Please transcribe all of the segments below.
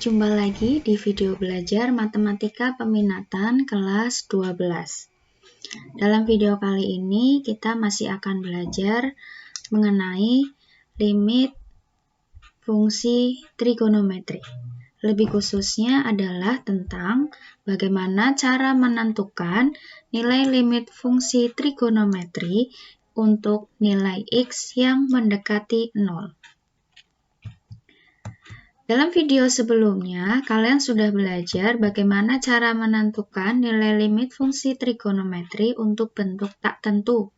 Jumpa lagi di video belajar Matematika Peminatan kelas 12. Dalam video kali ini kita masih akan belajar mengenai limit fungsi trigonometri. Lebih khususnya adalah tentang bagaimana cara menentukan nilai limit fungsi trigonometri untuk nilai X yang mendekati 0. Dalam video sebelumnya, kalian sudah belajar bagaimana cara menentukan nilai limit fungsi trigonometri untuk bentuk tak tentu.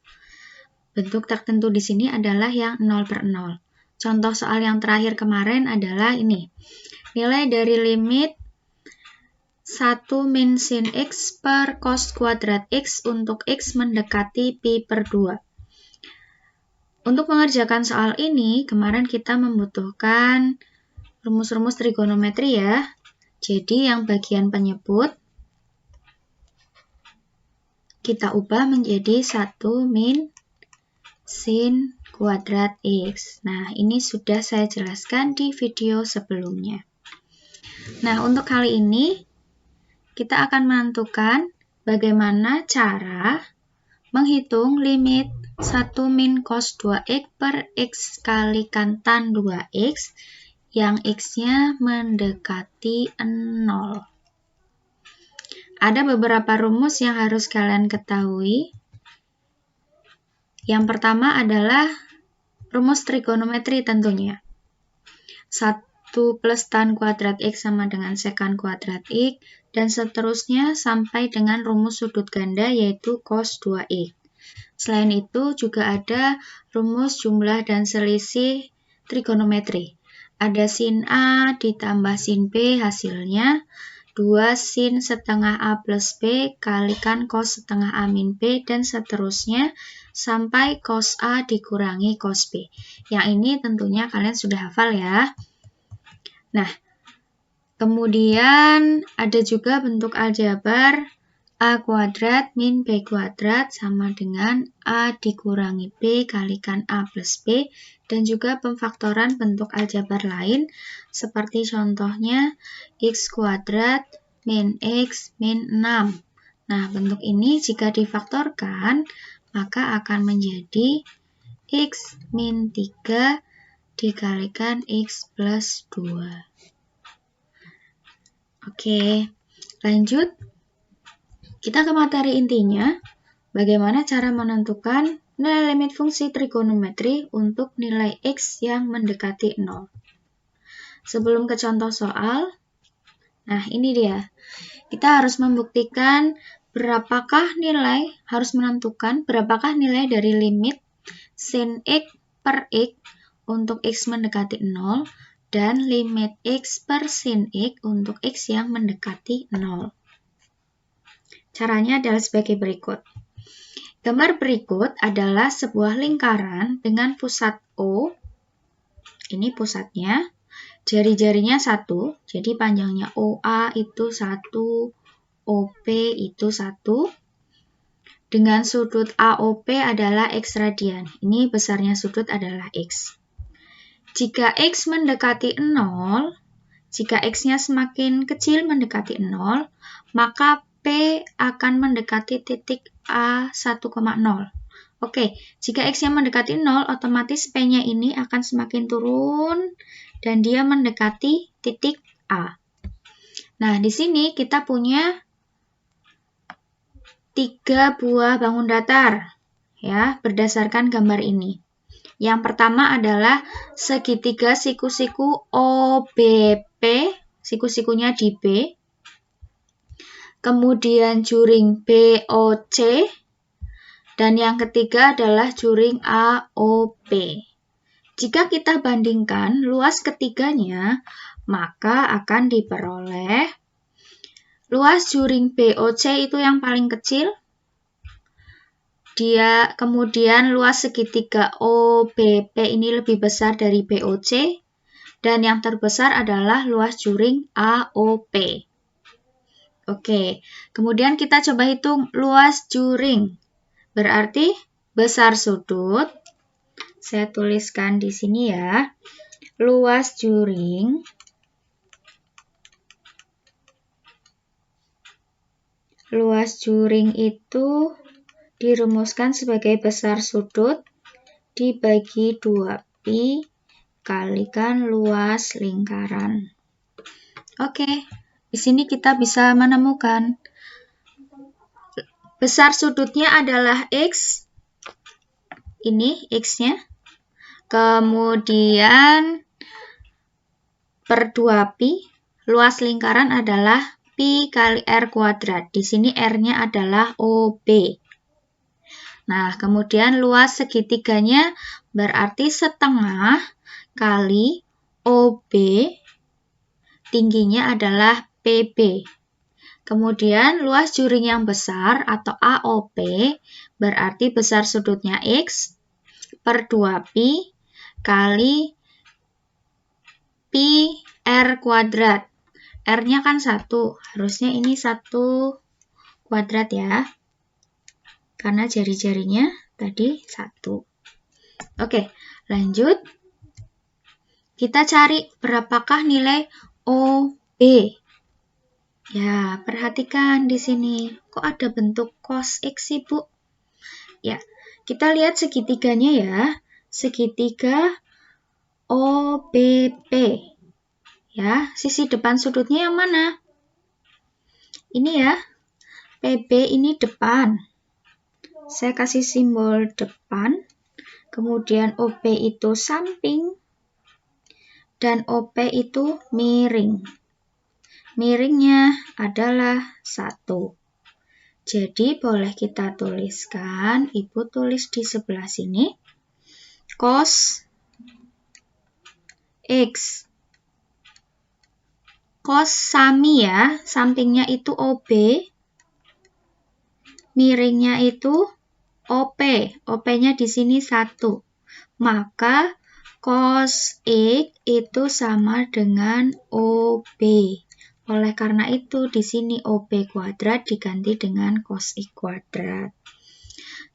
Bentuk tak tentu di sini adalah yang 0/0. Contoh soal yang terakhir kemarin adalah ini. Nilai dari limit 1 min sin X per cos kuadrat X untuk X mendekati pi/2. Untuk mengerjakan soal ini, kemarin kita membutuhkan rumus-rumus trigonometri ya. Jadi yang bagian penyebut kita ubah menjadi 1 min sin kuadrat X. Nah, ini sudah saya jelaskan di video sebelumnya. Nah, untuk kali ini kita akan menentukan bagaimana cara menghitung limit 1 min cos 2X per X kalikan tan 2X yang X-nya mendekati 0. Ada beberapa rumus yang harus kalian ketahui. Yang pertama adalah rumus trigonometri tentunya. 1 plus tan kuadrat X sama dengan sekan kuadrat X, dan seterusnya sampai dengan rumus sudut ganda yaitu cos 2X. Selain itu juga ada rumus jumlah dan selisih trigonometri. Ada sin A ditambah sin B hasilnya 2 sin setengah A plus B kalikan cos setengah A min B dan seterusnya sampai cos A dikurangi cos B. Yang ini tentunya kalian sudah hafal ya. Nah, kemudian ada juga bentuk aljabar A kuadrat min B kuadrat sama dengan A dikurangi B kalikan A plus B, dan juga pemfaktoran bentuk aljabar lain seperti contohnya X kuadrat min X min 6. Nah, bentuk ini jika difaktorkan maka akan menjadi X min 3 dikalikan X plus 2. Oke, lanjut. Kita ke materi intinya, bagaimana cara menentukan nilai limit fungsi trigonometri untuk nilai X yang mendekati 0. Sebelum ke contoh soal, nah ini dia. Kita harus membuktikan harus menentukan berapakah nilai dari limit sin X per X untuk X mendekati 0 dan limit X per sin X untuk X yang mendekati 0. Caranya adalah sebagai berikut. Gambar berikut adalah sebuah lingkaran dengan pusat O. Ini pusatnya. Jari-jarinya 1, jadi panjangnya OA itu 1, OP itu 1. Dengan sudut AOP adalah X radian. Ini besarnya sudut adalah X. Jika X mendekati 0, jika X-nya semakin kecil mendekati 0, maka P akan mendekati titik A 1,0. Oke, jika X-nya mendekati 0, otomatis P-nya ini akan semakin turun dan dia mendekati titik A. Nah, di sini kita punya 3 buah bangun datar ya, berdasarkan gambar ini. Yang pertama adalah segitiga siku-siku OBP, siku-sikunya di B. Kemudian juring BOC, dan yang ketiga adalah juring AOP. Jika kita bandingkan luas ketiganya, maka akan diperoleh luas juring BOC itu yang paling kecil. Kemudian luas segitiga OBP ini lebih besar dari BOC, dan yang terbesar adalah luas juring AOP. Oke, kemudian kita coba hitung luas juring. Berarti besar sudut. Saya tuliskan di sini ya. Luas juring luas juring itu dirumuskan sebagai besar sudut dibagi 2pi kalikan luas lingkaran. Oke, di sini kita bisa menemukan besar sudutnya adalah X. Ini X-nya. Kemudian per 2pi, luas lingkaran adalah pi kali R kuadrat. Di sini R-nya adalah OB. Nah, kemudian luas segitiganya berarti setengah kali OB, tingginya adalah PB. Kemudian luas juring yang besar atau AOP berarti besar sudutnya X per 2pi kali pi R kuadrat. R-nya kan 1, harusnya ini 1 kuadrat ya. Karena jari-jarinya tadi 1. Oke, lanjut. Kita cari berapakah nilai OB. Ya, perhatikan di sini. Kok ada bentuk cos X sih, Bu? Ya, kita lihat segitiganya ya. Segitiga OBP. Ya, sisi depan sudutnya yang mana? Ini ya, PB ini depan. Saya kasih simbol depan. Kemudian OB itu samping. Dan OP itu miring. Miringnya adalah 1. Jadi boleh kita tuliskan, Ibu tulis di sebelah sini, cos X. Cos sami ya, sampingnya itu OB, miringnya itu OP. OP-nya di sini 1. Maka cos X itu sama dengan OB. Oleh karena itu, di sini OB kuadrat diganti dengan cos X kuadrat.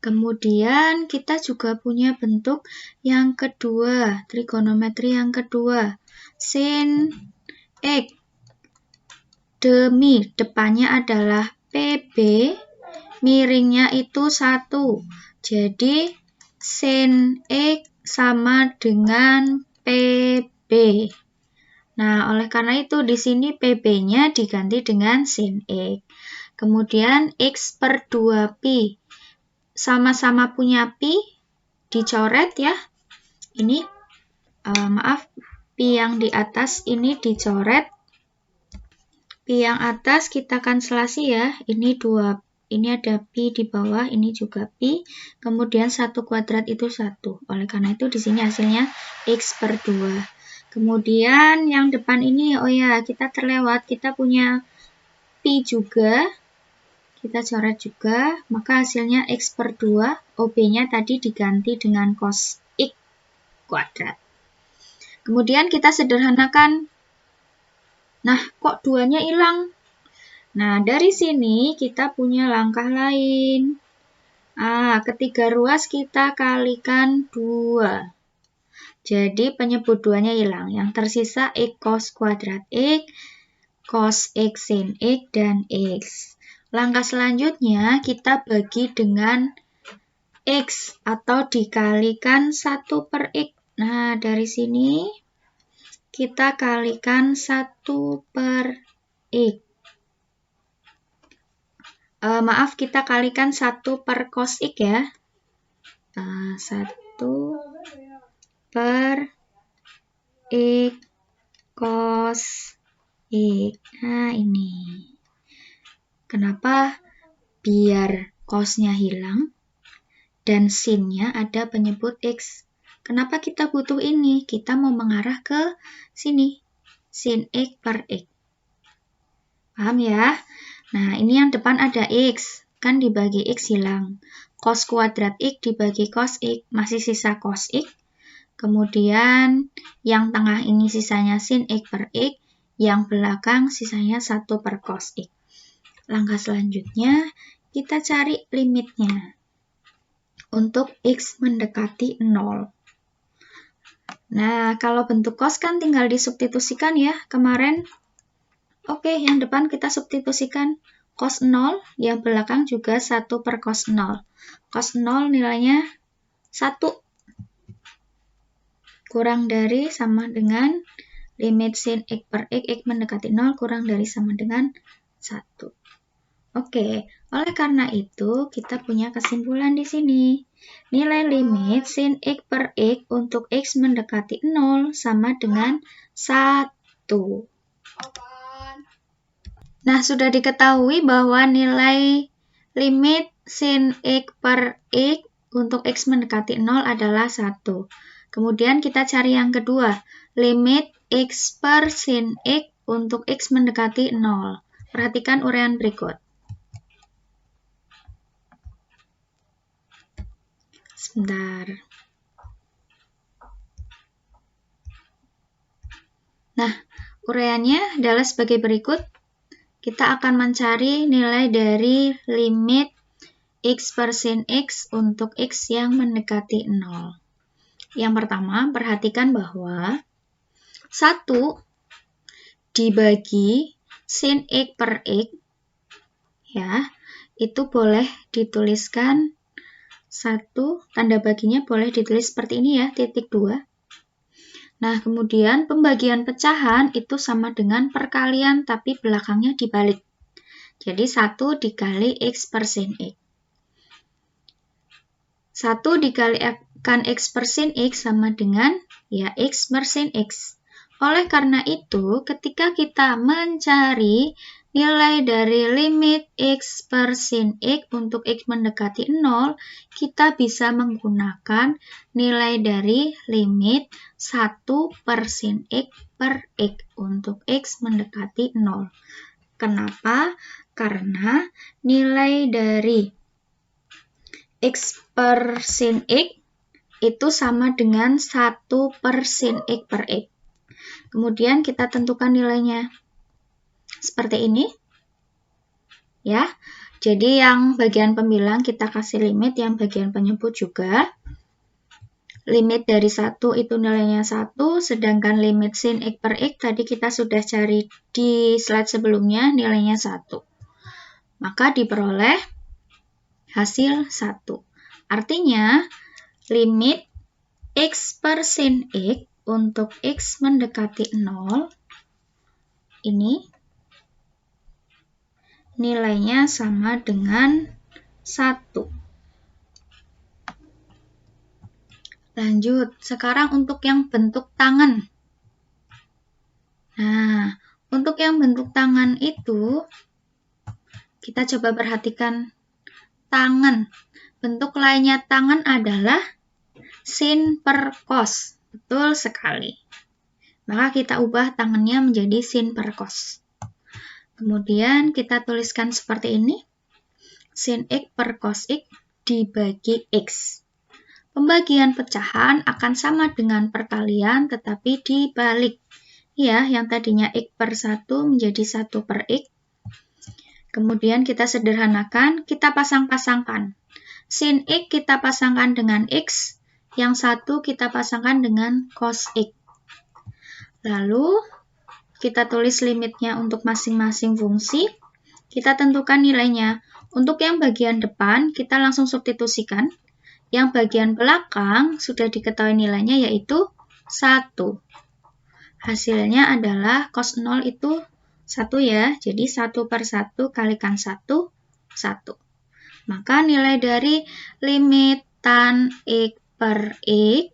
Kemudian kita juga punya bentuk yang kedua, trigonometri yang kedua, sin X. Depannya adalah PB, miringnya itu 1. Jadi, sin X sama dengan PB. Nah, oleh karena itu di sini PB-nya diganti dengan sin X. Kemudian X per 2pi. Sama-sama punya pi, dicoret ya. Ini, maaf, pi yang di atas ini dicoret. Pi yang atas kita kanselasi ya. Ini ada pi di bawah, ini juga pi. Kemudian 1 kuadrat itu 1. Oleh karena itu di sini hasilnya X per 2. Kemudian yang depan ini, oh ya, kita terlewat. Kita punya pi juga. Kita coret juga. Maka hasilnya X per 2. OB-nya tadi diganti dengan cos X kuadrat. Kemudian kita sederhanakan. Nah, kok 2-nya hilang? Nah, dari sini kita punya langkah lain. Ketiga ruas kita kalikan 2. Jadi penyebut 2-nya hilang. Yang tersisa X cos kuadrat X, cos X sin X, dan X. Langkah selanjutnya kita bagi dengan X atau dikalikan 1 per X. Nah, dari sini kita kalikan 1 per X. Maaf, kita kalikan 1 per cos X ya. 1 per X cos X. Nah, ini. Kenapa? Biar cosnya hilang dan sin-nya ada penyebut X. Kenapa kita butuh ini? Kita mau mengarah ke sini. Sin X per X. Paham ya? Nah, ini yang depan ada X. Kan dibagi X hilang. Cos kuadrat X dibagi cos X. Masih sisa cos X. Kemudian yang tengah ini sisanya sin X per X. Yang belakang sisanya 1 per cos X. Langkah selanjutnya, kita cari limitnya. Untuk X mendekati 0. Nah, kalau bentuk cos kan tinggal disubstitusikan ya kemarin. Oke, yang depan kita substitusikan. cos 0, yang belakang juga 1 per cos 0. Cos 0 nilainya 1. Kurang dari sama dengan limit sin X per X mendekati 0 kurang dari sama dengan 1. Oke, oleh karena itu kita punya kesimpulan di sini. Nilai limit sin X per X untuk X mendekati 0 sama dengan 1. Nah, sudah diketahui bahwa nilai limit sin X per X untuk X mendekati 0 adalah 1. Kemudian kita cari yang kedua, limit X per sin X untuk X mendekati 0. Perhatikan uraian berikut. Sebentar. Nah, uraiannya adalah sebagai berikut. Kita akan mencari nilai dari limit X per sin X untuk X yang mendekati 0. Yang pertama, perhatikan bahwa 1 dibagi sin X per X, ya, itu boleh dituliskan 1, tanda baginya boleh ditulis seperti ini ya, titik 2. Nah, kemudian pembagian pecahan itu sama dengan perkalian, tapi belakangnya dibalik. Jadi 1 dikali X per sin X. 1 dikalikan X per sin X sama dengan ya X per sin X. Oleh karena itu, ketika kita mencari nilai dari limit X per sin X untuk X mendekati 0, kita bisa menggunakan nilai dari limit 1 per sin X per X untuk X mendekati 0. Kenapa? Karena nilai dari X per sin X itu sama dengan 1 per sin X per X. Kemudian kita tentukan nilainya. Seperti ini. Ya. Jadi yang bagian pembilang kita kasih limit, yang bagian penyebut juga. Limit dari 1 itu nilainya 1, sedangkan limit sin X per X tadi kita sudah cari di slide sebelumnya nilainya 1. Maka diperoleh hasil 1. Artinya, limit X per sin X untuk X mendekati 0, ini nilainya sama dengan 1. Lanjut, sekarang untuk yang bentuk tangan. Nah, untuk yang bentuk tangan itu, kita coba perhatikan tangan. Bentuk lainnya tangan adalah sin per cos. Betul sekali. Maka kita ubah tangannya menjadi sin per cos. Kemudian kita tuliskan seperti ini. Sin X per cos X dibagi X. Pembagian pecahan akan sama dengan perkalian tetapi dibalik. Ya, yang tadinya X per 1 menjadi 1 per X. Kemudian kita sederhanakan, kita pasang-pasangkan. Sin X kita pasangkan dengan X, yang satu kita pasangkan dengan cos X. Lalu, kita tulis limitnya untuk masing-masing fungsi. Kita tentukan nilainya. Untuk yang bagian depan, kita langsung substitusikan. Yang bagian belakang sudah diketahui nilainya yaitu 1. Hasilnya adalah cos 0 itu 1 ya. Jadi 1 per 1 kalikan 1, 1. Maka nilai dari limit tan X per X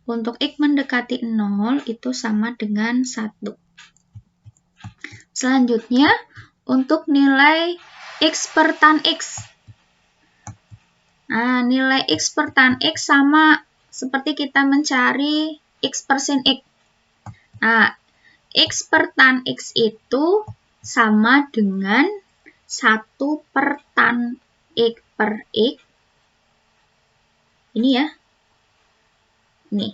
untuk X mendekati 0 itu sama dengan 1. Selanjutnya, untuk nilai X per tan X. Nah, nilai X per tan X sama seperti kita mencari X per sin X. Nah, X per tan X itu sama dengan 1 per tan X per X. Ini ya. Nih.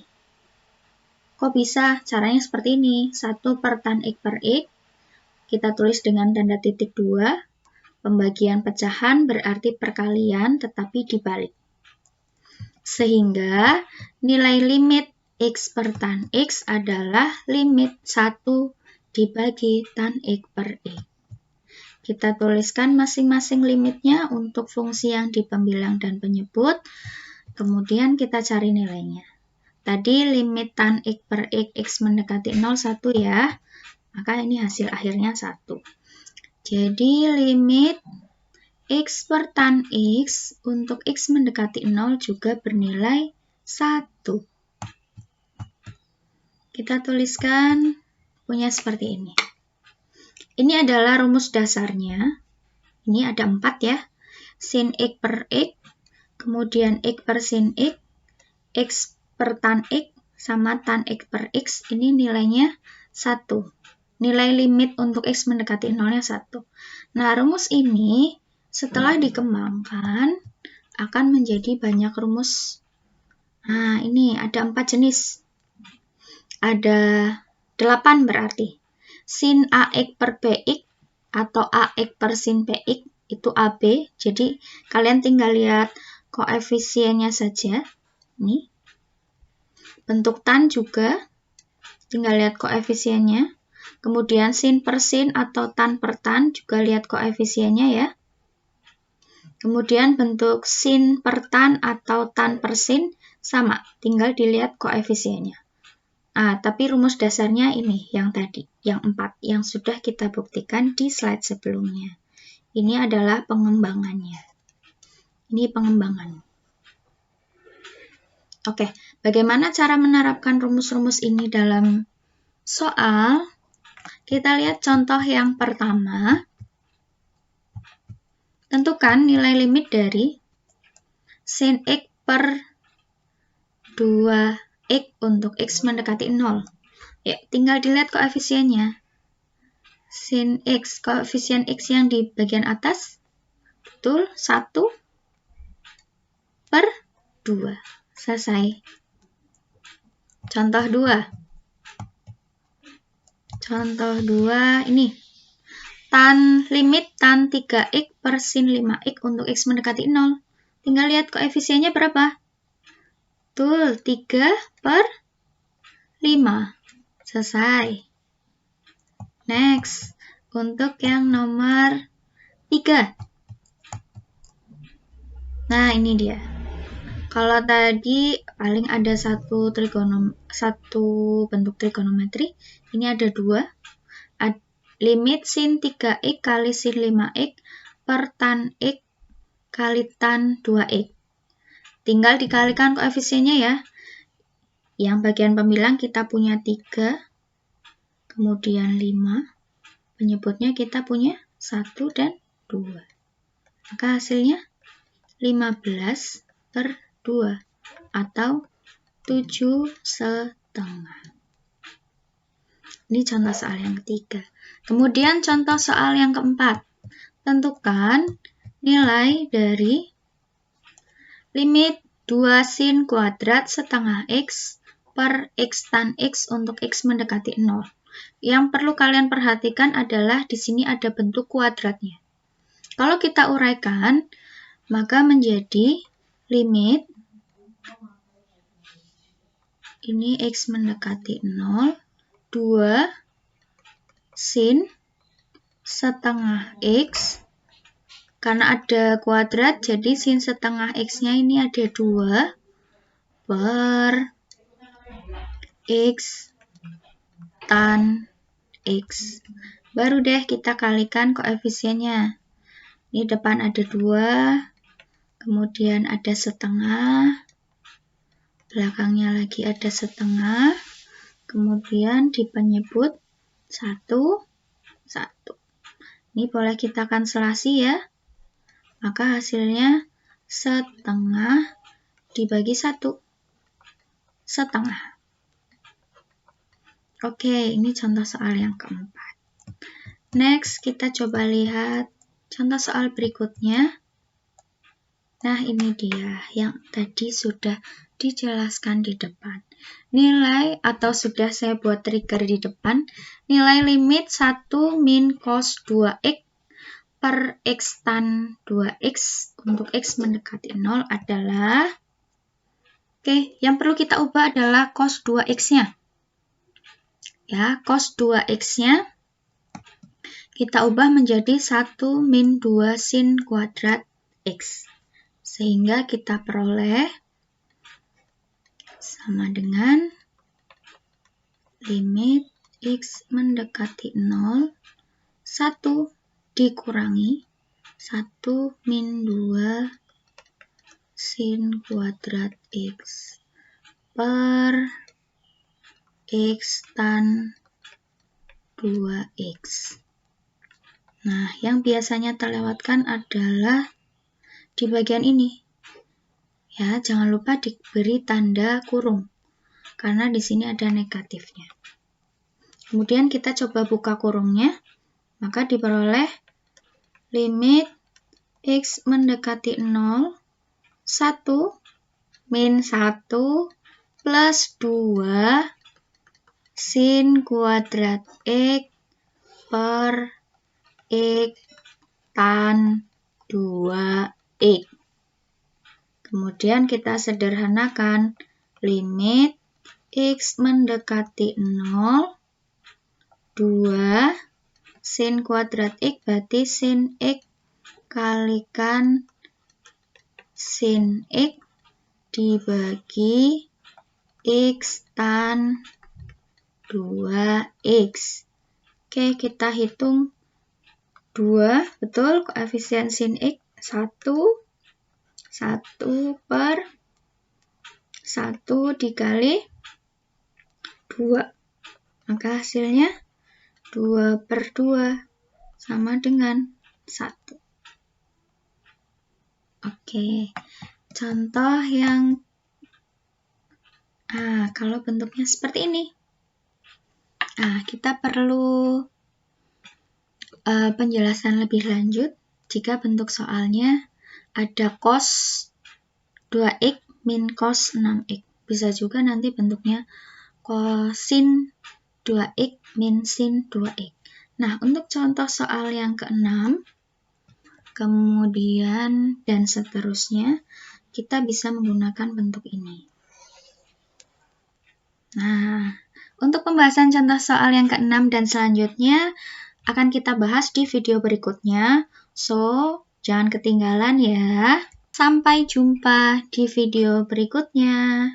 Kok bisa? Caranya seperti ini. 1 per tan X per X. Kita tulis dengan tanda titik 2. Pembagian pecahan berarti perkalian tetapi dibalik. Sehingga nilai limit X per tan X adalah limit 1 dibagi tan X per X. Kita tuliskan masing-masing limitnya untuk fungsi yang di pembilang dan penyebut. Kemudian kita cari nilainya. Tadi limit tan x per x mendekati 0, 1 ya. Maka ini hasil akhirnya 1. Jadi limit x per tan x untuk x mendekati 0 juga bernilai 1. Kita tuliskan punya seperti ini. Ini adalah rumus dasarnya. Ini ada 4 ya. Sin x per x, kemudian x per sin x, x per tan x, sama tan x per x. Ini nilainya 1. Nilai limit untuk x mendekati 0-nya 1. Nah, rumus ini setelah dikembangkan akan menjadi banyak rumus. Nah, ini ada 4 jenis. Ada 8 berarti. Sin AX per BX atau AX per sin PX itu AB. Jadi kalian tinggal lihat koefisiennya saja. Ini. Bentuk tan juga tinggal lihat koefisiennya. Kemudian sin per sin atau tan per tan juga lihat koefisiennya ya. Kemudian bentuk sin per tan atau tan per sin sama, tinggal dilihat koefisiennya. Tapi rumus dasarnya ini, yang tadi, yang 4, yang sudah kita buktikan di slide sebelumnya. Ini adalah pengembangannya. Ini pengembangan. Oke, bagaimana cara menerapkan rumus-rumus ini dalam soal? Kita lihat contoh yang pertama. Tentukan nilai limit dari sin x per 2x untuk x mendekati 0. Ya, tinggal dilihat koefisiennya. Sin x, koefisien x yang di bagian atas, betul, 1 per 2. Selesai. Contoh 2. Contoh 2, ini. Limit tan 3x per sin 5x untuk x mendekati 0. Tinggal lihat koefisiennya berapa? Betul, 3 per 5. Selesai. Next, untuk yang nomor 3. Nah, ini dia. Kalau tadi paling ada satu bentuk trigonometri, ini ada 2. Limit sin 3x kali sin 5x per tan x kali tan 2x. Tinggal dikalikan koefisiennya ya. Yang bagian pembilang kita punya 3, kemudian 5. Penyebutnya kita punya 1 dan 2. Maka hasilnya 15 per 2 atau 7,5. Ini contoh soal yang ketiga. Kemudian contoh soal yang keempat. Tentukan nilai dari limit 2 sin kuadrat setengah x per x tan x untuk x mendekati 0. Yang perlu kalian perhatikan adalah di sini ada bentuk kuadratnya. Kalau kita uraikan, maka menjadi limit ini x mendekati 0, 2 sin setengah x, karena ada kuadrat, jadi sin setengah x-nya ini ada 2 per x tan x. Baru deh kita kalikan koefisiennya. Ini depan ada 2, kemudian ada setengah, belakangnya lagi ada setengah, kemudian di penyebut 1, 1. Ini boleh kita kanselasi ya. Maka hasilnya setengah dibagi 1. Setengah. Oke, ini contoh soal yang keempat. Next, kita coba lihat contoh soal berikutnya. Nah, ini dia yang tadi sudah dijelaskan di depan. Nilai atau sudah saya buat trigger di depan, nilai limit 1 min cos 2x per x tan 2x untuk x mendekati 0 adalah, yang perlu kita ubah adalah cos 2x-nya. Ya, cos 2x-nya kita ubah menjadi 1 min 2 sin kuadrat X. Sehingga kita peroleh sama dengan limit X mendekati 0, 1 dikurangi 1 min 2 sin kuadrat X per X tan 2X. Nah, yang biasanya terlewatkan adalah di bagian ini. Ya, jangan lupa diberi tanda kurung, karena di sini ada negatifnya. Kemudian kita coba buka kurungnya, maka diperoleh limit X mendekati 0, 1 min 1 plus 2 sin kuadrat X per X tan 2X. Kemudian kita sederhanakan limit X mendekati 0, 2 sin kuadrat X berarti sin X kalikan sin X dibagi X tan 2X. Oke, kita hitung 2, betul, koefisien sin X 1 per 1 dikali 2. Maka hasilnya 2 per 2 sama dengan 1. Oke, contoh yang kalau bentuknya seperti ini. Kita perlu penjelasan lebih lanjut jika bentuk soalnya ada cos 2x min cos 6x. Bisa juga nanti bentuknya cosin 2x min sin 2x. Nah, untuk contoh soal yang ke-6, kemudian dan seterusnya, kita bisa menggunakan bentuk ini. Nah, untuk pembahasan contoh soal yang ke-6 dan selanjutnya, akan kita bahas di video berikutnya. So, jangan ketinggalan ya. Sampai jumpa di video berikutnya.